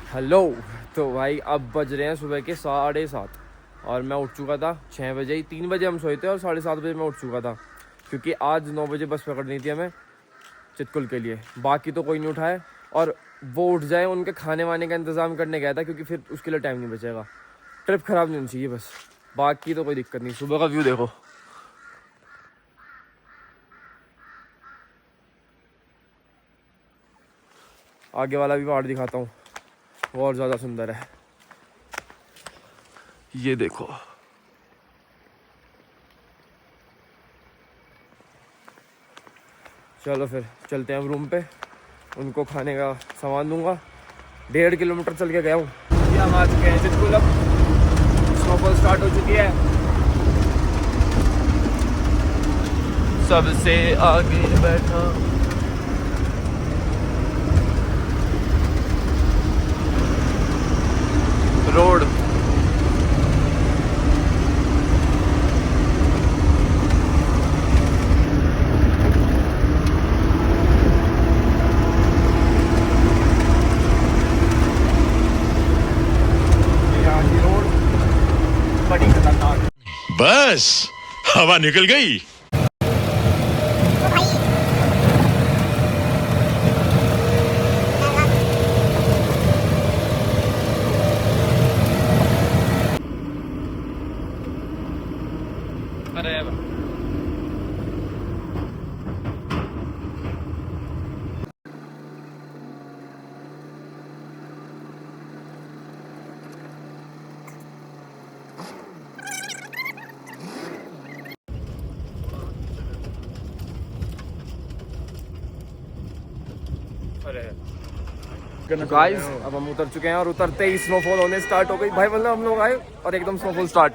Hello. तो भाई अब बज रहे हैं सुबह के 7:30 और मैं उठ चुका था 6 बजे ही। 3 बजे हम सोए थे और 7:30 बजे मैं उठ चुका था, क्योंकि आज 9 बजे बस पकड़नी थी हमें चितकुल के लिए। बाकी तो कोई नहीं उठा है, और वो उठ जाए उनके खाने वाने का इंतज़ाम करने गया था, क्योंकि फिर उसके लिए टाइम नहीं बचेगा। ट्रिप ख़राब नहीं होनी चाहिए बस, बाकी तो कोई दिक्कत नहीं। सुबह का व्यू देखो, आगे वाला भी पहाड़ दिखाता हूँ, वो और ज़्यादा सुंदर है। ये देखो, चलो फिर चलते हैं हम रूम पे। उनको खाने का सामान दूंगा। 1.5 किलोमीटर चल के गया हूँ। ये हम आ चुके हैं चितकुल। अब स्नोफॉल स्टार्ट हो चुकी है। सबसे आगे बैठा रोड। बस हवा निकल गई। अरे गाइस, अब हम उतर चुके हैं और उतरते ही स्नोफॉल होने स्टार्ट हो गई भाई। मतलब हम लोग आए और एकदम स्नोफॉल स्टार्ट।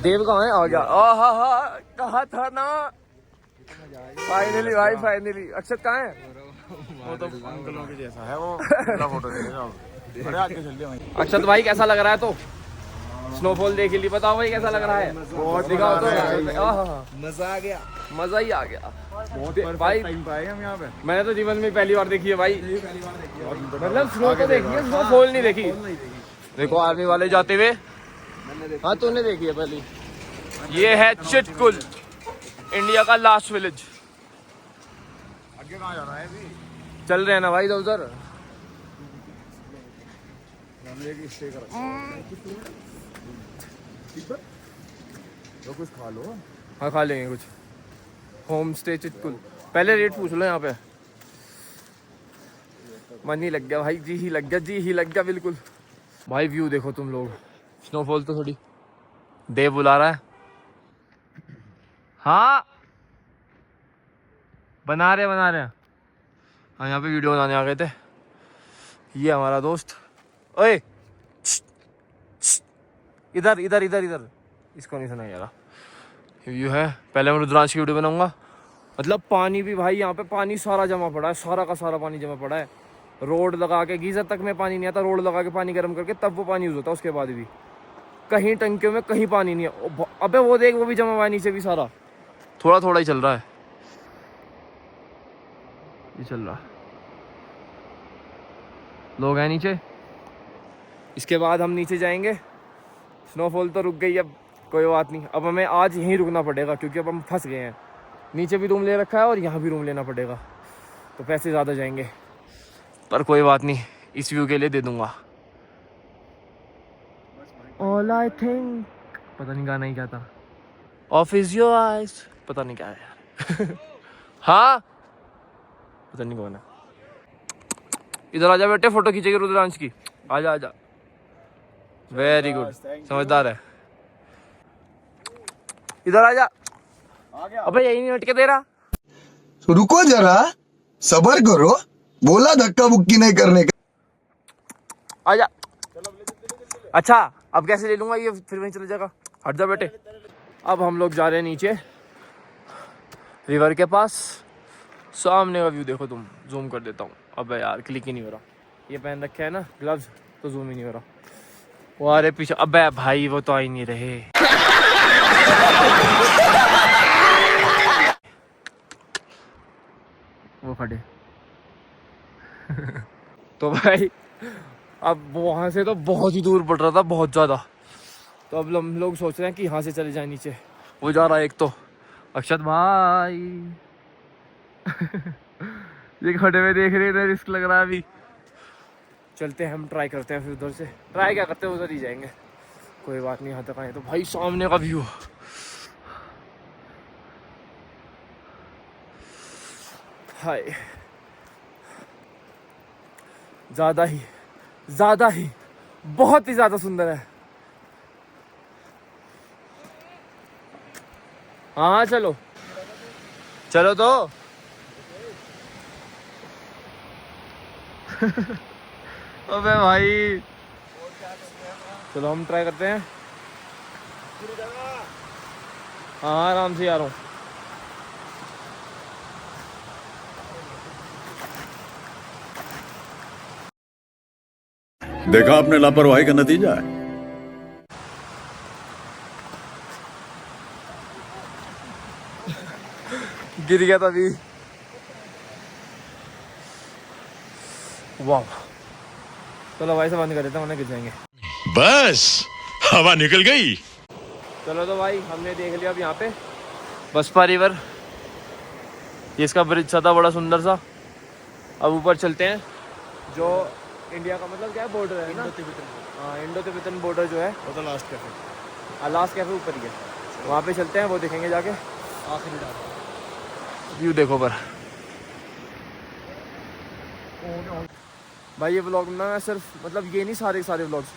देव कहाँ है? आ गया। हा कहा था ना। फाइनली भाई, फाइनली। अक्षत कहाँ है? वो तो अंकलों के जैसा है वो। फोटो अक्षत भाई कैसा लग रहा है? तो स्नोफॉल देख ली, बताओ भाई कैसा लग रहा है? बहुत दिखाओ तो। मजा आ गया, मजा ही आ गया बहुत भाई। टाइम पाए हम यहाँ पे। मैंने तो जीवन में पहली बार देखी है भाई। पहली बार देखी है मतलब स्नो तो देखी है, स्नोफॉल नहीं देखी। देखो आर्मी वाले जाते हुए। हाँ तूने देखी है पहली। ये है चितकुल, इंडिया का लास्ट विलेज। आगे कहाँ जाना है अभी? चल रहे हैं ना भाई इधर उधर। तो कुछ खा लो। हाँ खा लेंगे कुछ। Home stay Chitkul. पहले रेट पूछ लो यहाँ पे। मन ही लग गया भाई, जी ही लग गया, जी ही लग गया बिल्कुल। भाई व्यू देखो तुम लोग। स्नोफॉल तो थोड़ी। देव बुला रहा है। हाँ बना रहे हैं। हाँ यहाँ पे वीडियो बनाने आ गए थे। ये हमारा दोस्त। ओए इधर इधर इधर इधर। इसको नहीं सुना यार। व्यू है। पहले मैं रुद्रांश की वीडियो बनाऊंगा। मतलब पानी भी भाई, यहाँ पे पानी सारा जमा पड़ा है, सारा का सारा पानी जमा पड़ा है। रोड लगा के, गीजर तक में पानी नहीं आता। रोड लगा के पानी गर्म करके तब वो पानी यूज होता है। उसके बाद भी कहीं टंकियों में कहीं पानी नहीं है। अबे वो देख, वो भी जमा हुआ है नीचे भी सारा। थोड़ा थोड़ा ही चल रहा है, ये चल रहा। लोग हैं नीचे। इसके बाद हम नीचे जाएंगे। स्नोफॉल तो रुक गई, अब कोई बात नहीं। अब हमें आज यहीं रुकना पड़ेगा, क्योंकि अब हम फंस गए हैं। नीचे भी रूम ले रखा है और यहाँ भी रूम लेना पड़ेगा, तो पैसे ज़्यादा जाएंगे, पर कोई बात नहीं, इस व्यू के लिए दे दूंगा। All I think, पता नहीं गाना ही क्या था। Off is your eyes, पता नहीं क्या है यार। हाँ पता नहीं कौन है। इधर आजा बेटे, फोटो खींचेगी रुद्रांश की। आजा आजा। वेरी गुड, समझदार है। इधर आजा। अबे यही नहीं हटके दे रहा। रुको जरा, सबर करो, बोला धक्का बुक्की नहीं करने का। आजा। अच्छा अब कैसे ले लूंगा ये, फिर वहीं चले जाएगा। हट जा बेटे। अब हम लोग जा रहे हैं नीचे रिवर के पास। सामने का व्यू देखो तुम, जूम कर देता हूँ। अबे यार क्लिक ही नहीं हो रहा। ये पहन रखे है ना ग्लव्स, तो जूम ही नहीं हो रहा। वो आ रहे पीछे। अबे भाई वो तो आ ही नहीं रहे। वो खड़े। तो भाई अब वहां से तो बहुत ही दूर पड़ रहा था, बहुत ज्यादा। तो अब हम लोग सोच रहे हैं कि यहाँ से चले जाए नीचे। वो जा रहा है एक तो अक्षत भाई। ये खड़े हुए देख रहे थे, रिस्क लग रहा है अभी। चलते हैं हम, ट्राई करते हैं फिर उधर से। ट्राई क्या करते हैं, उधर ही जाएंगे, कोई बात नहीं। यहाँ तक आए तो भाई सामने का व्यू, हाय ज़्यादा ही बहुत ही ज़्यादा सुंदर है। हाँ चलो चलो तो। अबे भाई चलो हम ट्राई करते हैं। हाँ आराम से आ रहा हूँ। देखा आपने लापरवाही का नतीजा है। गिर गया था अभी। वाह चलो भाई से बंद कर देता हूँ, गिर जाएंगे। बस हवा निकल गई। चलो तो भाई हमने देख लिया अब यहाँ पे बसपा रिवर, ये इसका ब्रिज सा था बड़ा सुंदर सा। अब ऊपर चलते हैं, जो इंडिया का मतलब क्या है, बॉर्डर है ना। हाँ इंडो तिब्बतन बॉर्डर जो है वो तो लास्ट कैफे। लास्ट कैफे ऊपर ही है, वहाँ पे चलते हैं, वो देखेंगे जाके। आखिरी व्यू देखो पर भाई। ये व्लॉग ना मैं सिर्फ मतलब ये नहीं, सारे व्लॉग्स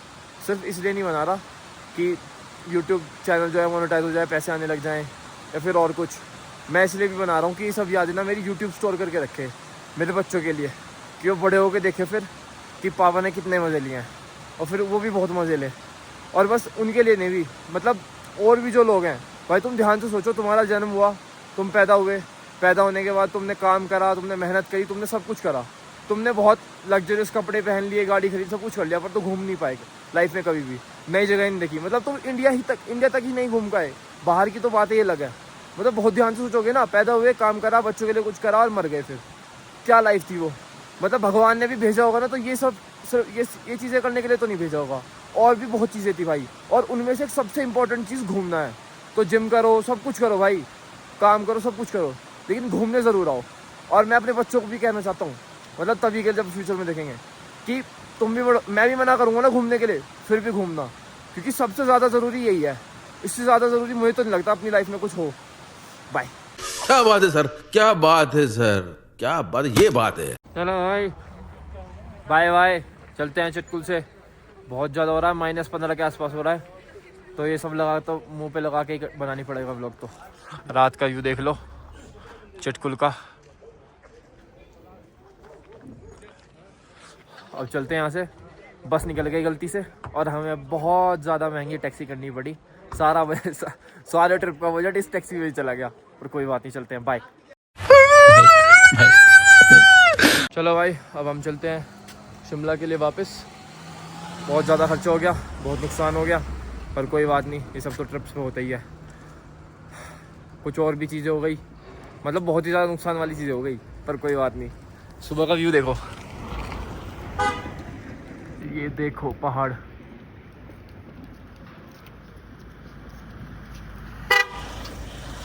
सिर्फ इसलिए नहीं बना रहा कि यूट्यूब चैनल जो है मोनेटाइज हो जाए, पैसे आने लग जाएं या फिर और कुछ। मैं इसलिए भी बना रहा हूँ कि ये सब यादें ना मेरी यूट्यूब स्टोर करके रखे मेरे बच्चों के लिए, कि वो बड़े होकर देखे फिर कि पापा ने कितने मज़े लिए हैं, और फिर वो भी बहुत मज़े लें। और बस उनके लिए नहीं भी, मतलब और भी जो लोग हैं भाई, तुम ध्यान से सोचो, तुम्हारा जन्म हुआ, तुम पैदा हुए, पैदा होने के बाद तुमने काम करा, तुमने मेहनत करी, तुमने सब कुछ करा, तुमने बहुत लग्जरियस कपड़े पहन लिए, गाड़ी खरीद, सब कुछ कर लिया, पर तो घूम नहीं पाएगा लाइफ में कभी भी, नई जगह नहीं देखी। मतलब तुम इंडिया तक ही नहीं घूम पाए, बाहर की तो बात ये लगा। मतलब बहुत ध्यान से सोचोगे ना, पैदा हुए, काम करा, बच्चों के लिए कुछ करा और मर गए, फिर क्या लाइफ थी वो। मतलब भगवान ने भी भेजा होगा ना, तो ये सब ये चीज़ें करने के लिए तो नहीं भेजा होगा, और भी बहुत चीज़ें थी भाई। और उनमें से सबसे इम्पोर्टेंट चीज़ घूमना है। तो जिम करो, सब कुछ करो भाई, काम करो, सब कुछ करो, लेकिन घूमने ज़रूर आओ। और मैं अपने बच्चों को भी कहना चाहता हूँ, मतलब तभी के जब फ्यूचर में देखेंगे कि तुम भी मैं भी मना करूँगा ना घूमने के लिए, फिर भी घूमना, क्योंकि सबसे ज़्यादा ज़रूरी यही है। इससे ज़्यादा ज़रूरी मुझे तो नहीं लगता अपनी लाइफ में कुछ हो। बाय। क्या बात है सर, क्या बात है सर, क्या बात, ये बात है। चलो भाई बाय बाय, चलते हैं चिटकुल से। बहुत ज़्यादा हो रहा है, -15 के आसपास हो रहा है, तो ये सब लगा तो मुंह पे लगा के ही बनानी पड़ेगा व्लॉग। तो रात का व्यू देख लो चिटकुल का। अब चलते हैं यहाँ से, बस निकल गई गलती से, और हमें बहुत ज़्यादा महंगी टैक्सी करनी पड़ी। सारे ट्रिप का बजट इस टैक्सी में चला गया, पर कोई बात नहीं, चलते हैं, बाय। चलो भाई अब हम चलते हैं शिमला के लिए वापस। बहुत ज़्यादा खर्चा हो गया, बहुत नुकसान हो गया, पर कोई बात नहीं, ये सब तो ट्रिप्स में होता ही है। कुछ और भी चीज़ें हो गई, मतलब बहुत ही ज़्यादा नुकसान वाली चीज़ें हो गई, पर कोई बात नहीं। सुबह का व्यू देखो, ये देखो पहाड़,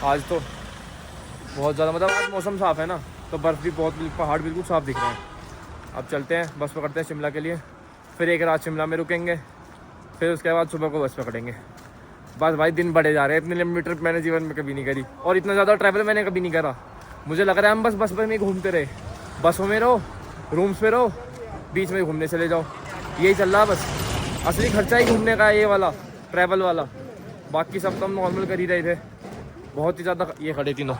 आज तो बहुत ज़्यादा, मतलब आज मौसम साफ़ है ना, तो बर्फ़ भी बहुत, पहाड़ बिल्कुल साफ़ दिख रहे हैं। अब चलते हैं, बस पकड़ते हैं शिमला के लिए, फिर एक रात शिमला में रुकेंगे, फिर उसके बाद सुबह को बस पकड़ेंगे। बस भाई दिन बढ़े जा रहे हैं, इतनी लंबी ट्रिप मैंने जीवन में कभी नहीं करी, और इतना ज़्यादा ट्रैवल मैंने कभी नहीं करा। मुझे लग रहा है हम बस में ही घूमते रहे, बसों में रहो, रूम्स पे रहो, बीच में घूमने चले जाओ, यही चल रहा है बस। असली खर्चा ही घूमने का है ये वाला, ट्रैवल वाला, बाकी सब तो हम नॉर्मल कर ही रहे थे। बहुत ही ज़्यादा ये खड़े तीनों,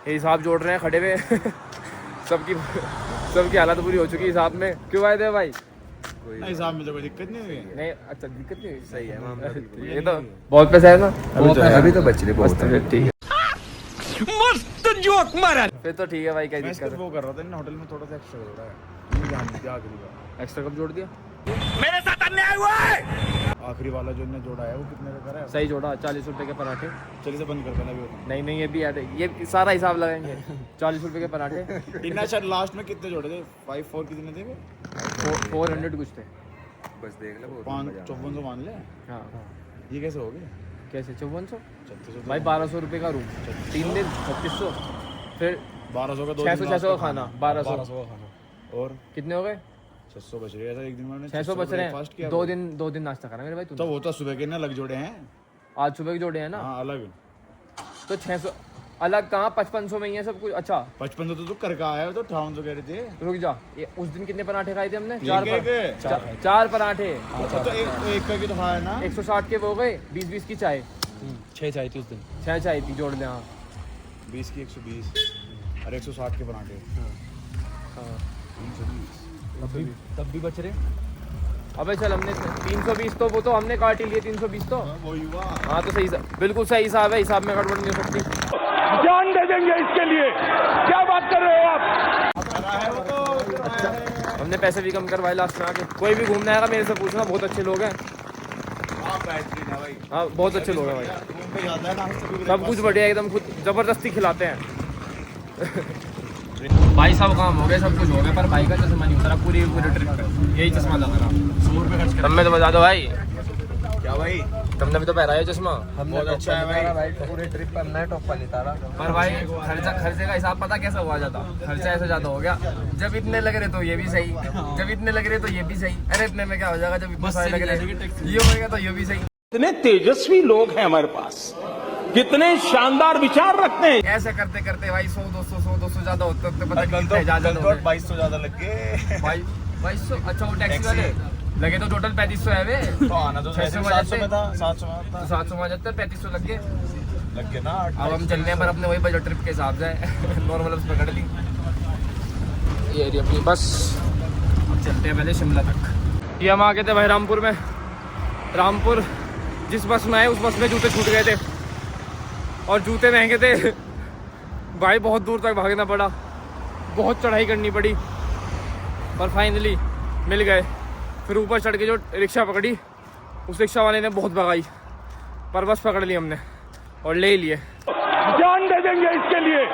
ये हिसाब जोड़ रहे हैं खड़े हुए। सबकी हालत बुरी हो चुकी है हिसाब में। क्यों आए थे भाई? नहीं साहब, मुझे कोई दिक्कत नहीं हुई। नहीं अच्छा, दिक्कत नहीं हुई, सही है। ये तो बहुत पैसा है ना, अभी तो बच रहे बहुत है। ठीक है, मस्त जोक मारा। फिर तो ठीक है भाई, क्या मैं दिक्कत है। वो कर रहा था ना होटल में, थोड़ा सा एक्स्ट्रा हो रहा है, ध्यान नहीं दिया आखिरी बार। एक्स्ट्रा कब जोड़ दिया? आखिरी वाला जो इन्होंने जोड़ा है वो कितने का करा है? सही जोड़ा, 40 रुपए के पराठे। चलिए से बंद कर देना अभी। नहीं नहीं, ये भी ऐड है, ये सारा हिसाब लगाएंगे। 40 रुपए के पराठे। इतना शायद लास्ट में कितने जोड़े थे? 5-4 कितने थे वो? 400 कुछ थे। बस देख ले 5400 मान ले। हाँ ये कैसे हो गया? कैसे 5400? 3600 भाई 1200 रुपए का रूम, 3 दिन 3600, फिर 1200 का 600 का खाना, 1200 का खाना और कितने हो गए? 600 बच रहे हैं। एक दिन में 600 बच रहे फास्ट हैं। किया 2 दिन नाश्ता करा मेरे भाई तो तूने। वो तो सुबह के ना अलग जोड़े हैं। आज सुबह के जोड़े हैं ना, हाँ अलग। तो 600 अलग कहाँ, 5500 में ही है सब कुछ। अच्छा 5500 तो तू करके आया हो तो 5800 कह रहे थे। रुक जा, ये उस दिन कितने पराठे खाए थे हमने? के? चार पराठे। अच्छा तो एक का की तो खाया ना। 160 के वो गए, 20-20 की चाय। 6 चाहिए थी उस दिन। 6 चाय थी, जोड़ दे। हाँ 20 की 120 और 160 के पराठे। हाँ। 320 तब भी बच रहे। अबे चल, हमने 320 तो वो तो हमने काट ही लिए, 320 तो। वो युवा हाँ तो सही, बिल्कुल सही हिसाब है, हिसाब में गड़बड़ नहीं हो सकती। जान दे देंगे इसके लिए। क्या बात कर रहे हो आप? करा है वो तो। हमने पैसे भी कम करवाए लास्ट में आके। कोई भी घूमने आएगा मेरे से पूछना, बहुत अच्छे लोग हैं। बेहतरीन है भाई। हाँ बहुत अच्छे लोग हैं भाई, घूम पे जाता है ना सब कुछ बढ़िया एकदम, खुद जबरदस्ती खिलाते हैं। भाई सब काम हो गए, सब कुछ हो गया, पर भाई का चश्मा नहीं उतरा पूरी ट्रिप पे। यही चश्मा लगा रहा। 100 रुपये खर्च कर। तुम तो बता दो भाई, क्या भाई? तुमने भी तो पहना है चश्मा। बहुत अच्छा है भाई। पूरे ट्रिप पर हमने टॉप वाली तारा। पर भाई खर्चे का हिसाब पता कैसा हुआ जाता? खर्चा ऐसे ज्यादा हो गया, जब इतने लग रहे तो ये भी सही, जब इतने लग रहे तो ये भी सही। अरे इतने में क्या हो जाएगा, जब इतने सारे लग रहे ये हो गया तो ये भी सही। कितने तेजस्वी लोग हैं हमारे पास, कितने शानदार विचार रखते हैं। ऐसे करते करते भाई 100-200 ज्यादा होते होते पता नहीं कितने ज्यादा हो गए। 2200 ज्यादा लग गए। 2200। अच्छा वो टैक्सी वाले लगे तो टोटल 3500 है वे। तो आना तो 700 में था, 700 में था। 700 में जाते 3500 लग गए। लग गए ना। अब हम चलने पर अपने वही बजट ट्रिप के हिसाब से नॉर्मल बस पकड़ ली, ये रही अपनी बस। अब चलते हैं पहले शिमला तक। ये हम आ गए थे भाई रामपुर में। रामपुर जिस बस में आए उस बस में जूते छूट गए थे, और जूते महंगे थे भाई, बहुत दूर तक भागना पड़ा, बहुत चढ़ाई करनी पड़ी, पर फाइनली मिल गए। फिर ऊपर चढ़ के जो रिक्शा पकड़ी, उस रिक्शा वाले ने बहुत भगाई, पर बस पकड़ ली हमने और ले लिए। जान दे देंगे इसके लिए।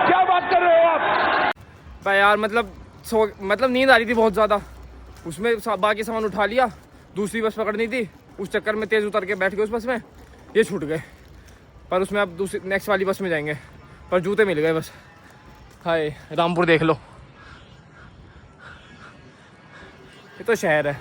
क्या बात कर रहे हो आप? भाई यार मतलब नींद आ रही थी बहुत ज़्यादा, उसमें बाकी सामान उठा लिया, दूसरी बस पकड़नी थी, उस चक्कर में तेज़ उतर के बैठ गए उस बस में, ये छूट गए। पर उसमें अब दूसरी नेक्स्ट वाली बस में जाएंगे, पर जूते मिल गए बस। हाय रामपुर देख लो, ये तो शहर है।